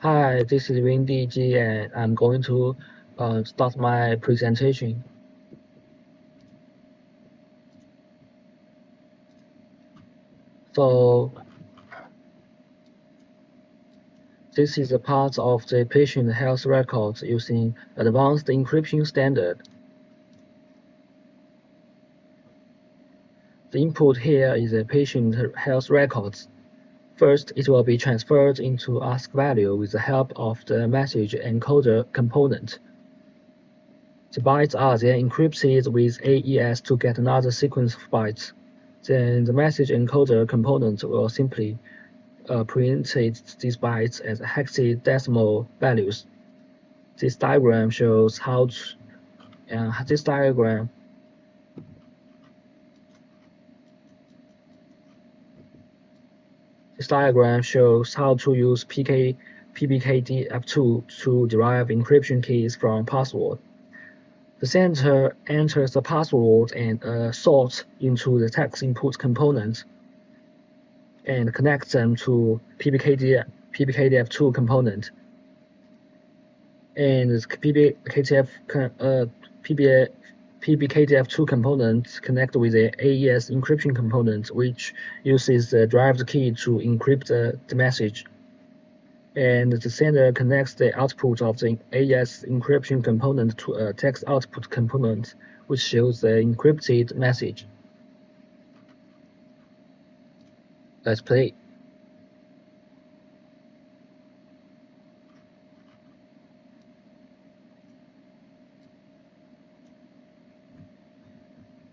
Hi, this is Windy G, and I'm going to start my presentation. So, this is a part of the patient health records using advanced encryption standard. The input here is a patient health records. First, it will be transferred into ask value with the help of the message encoder component. The bytes are then encrypted with AES to get another sequence of bytes. Then the message encoder component will simply printed these bytes as hexadecimal values. This diagram shows how this diagram shows how to use PBKDF2 to derive encryption keys from password. The sender enters the password and sorts into the text input component and connects them to PBKDF2 component. And PBKDF2 component connect with the AES encryption component, which uses the derived key to encrypt the message. And the sender connects the output of the AES encryption component to a text output component, which shows the encrypted message. Let's play.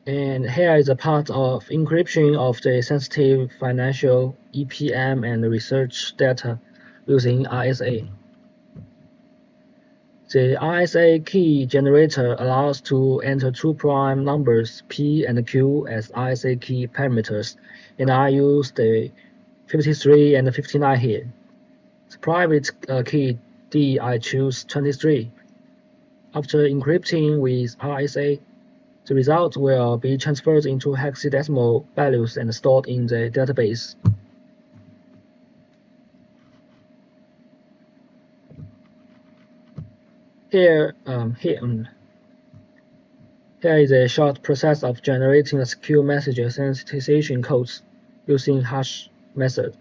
And here is a part of encryption of the sensitive financial EPM and research data using RSA. The RSA key generator allows to enter two prime numbers P and Q as RSA key parameters, and I use the 53 and 59 here. The private key D I choose 23. After encrypting with RSA, the result will be transferred into hexadecimal values and stored in the database. Here is a short process of generating a secure message sensitization codes using hash method.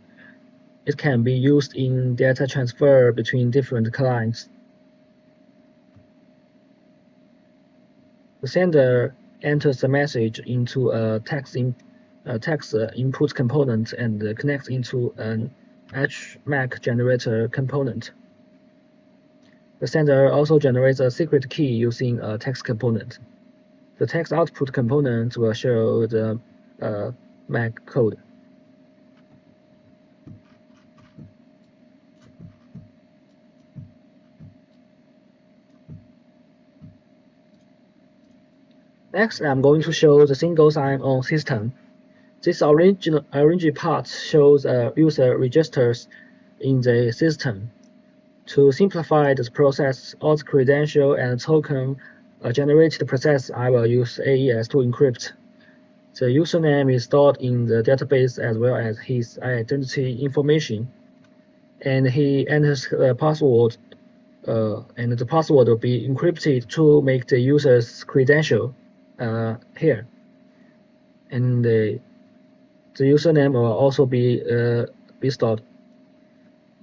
It can be used in data transfer between different clients. The sender enters the message into a text input component and connects into an HMAC generator component. The sender also generates a secret key using a text component. The text output component will show the MAC code. Next, I'm going to show the single sign-on system. This orange part shows user registers in the system. To simplify this process, all the credential and token generated process, I will use AES to encrypt. The username is stored in the database as well as his identity information, and he enters the password, and the password will be encrypted to make the user's credential here. And the username will also be stored.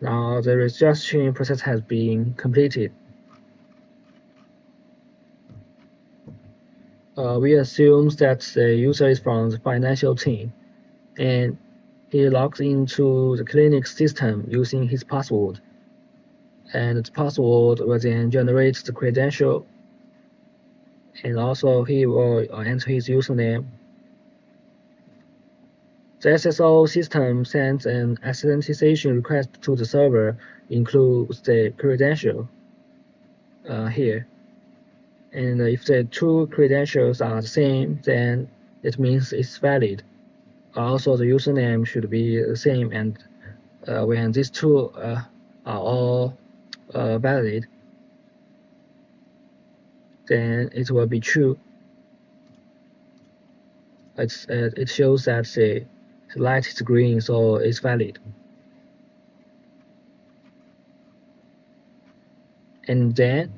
Now the registration process has been completed. We assume that the user is from the financial team, and he logs into the clinic system using his password. And the password will then generate the credential, and also he will enter his username. The SSO system sends an authentication request to the server, includes the credential here. And if the two credentials are the same, then it means it's valid. Also, the username should be the same, and when these two are all valid, then it will be true. It shows that the light is green, so it's valid. and then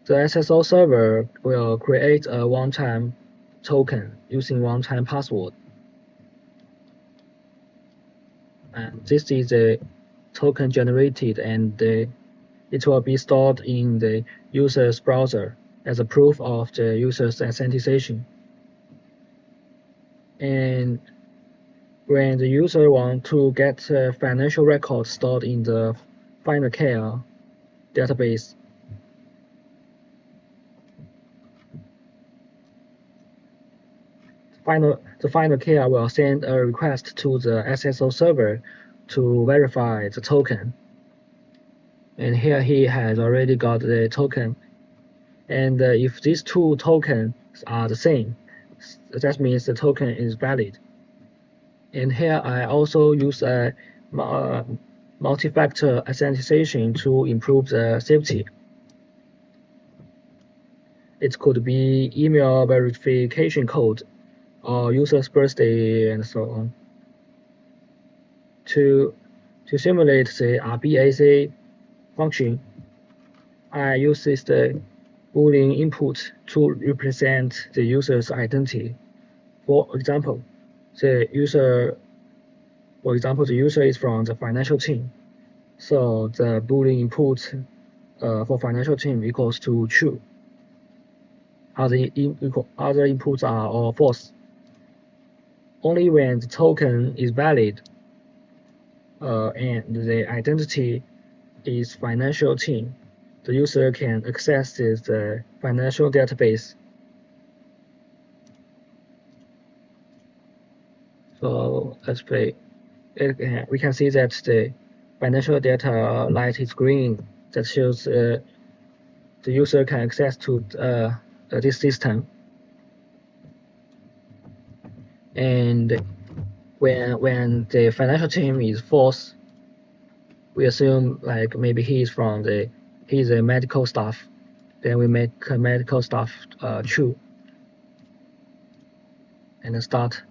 the SSO server will create a one-time token using one-time password. And this is the token generated, and it will be stored in the user's browser as a proof of the user's authentication. And when the user wants to get financial records stored in the Final Care database, the Final Care will send a request to the SSO server to verify the token. And here he has already got the token. And if these two tokens are the same, that means the token is valid. And here I also use a multi-factor authentication to improve the safety. It could be email verification code or user's birthday and so on. To simulate the RBAC function, I use the Boolean input to represent the user's identity. For example, the user is from the financial team, so the Boolean input for financial team equals to true. Other inputs are all false. Only when the token is valid and the identity is financial team, the user can access the financial database. So let's play. We can see that the financial data light is green. That shows the user can access to this system. And when the financial team is false, we assume like maybe he's a medical staff. Then we make medical staff true and start.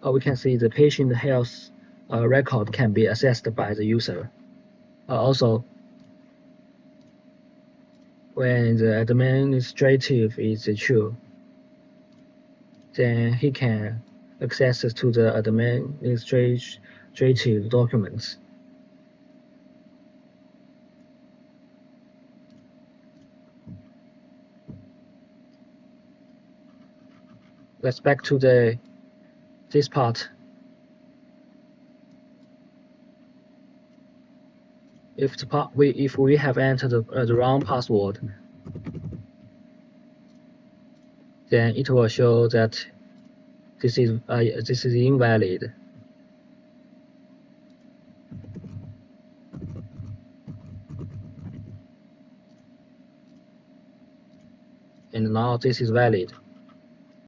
We can see the patient health record can be accessed by the user. Also, when the administrative is true, then he can access to the administrative documents. Let's back to this part. If we have entered the wrong password, then it will show that this is invalid. And now this is valid.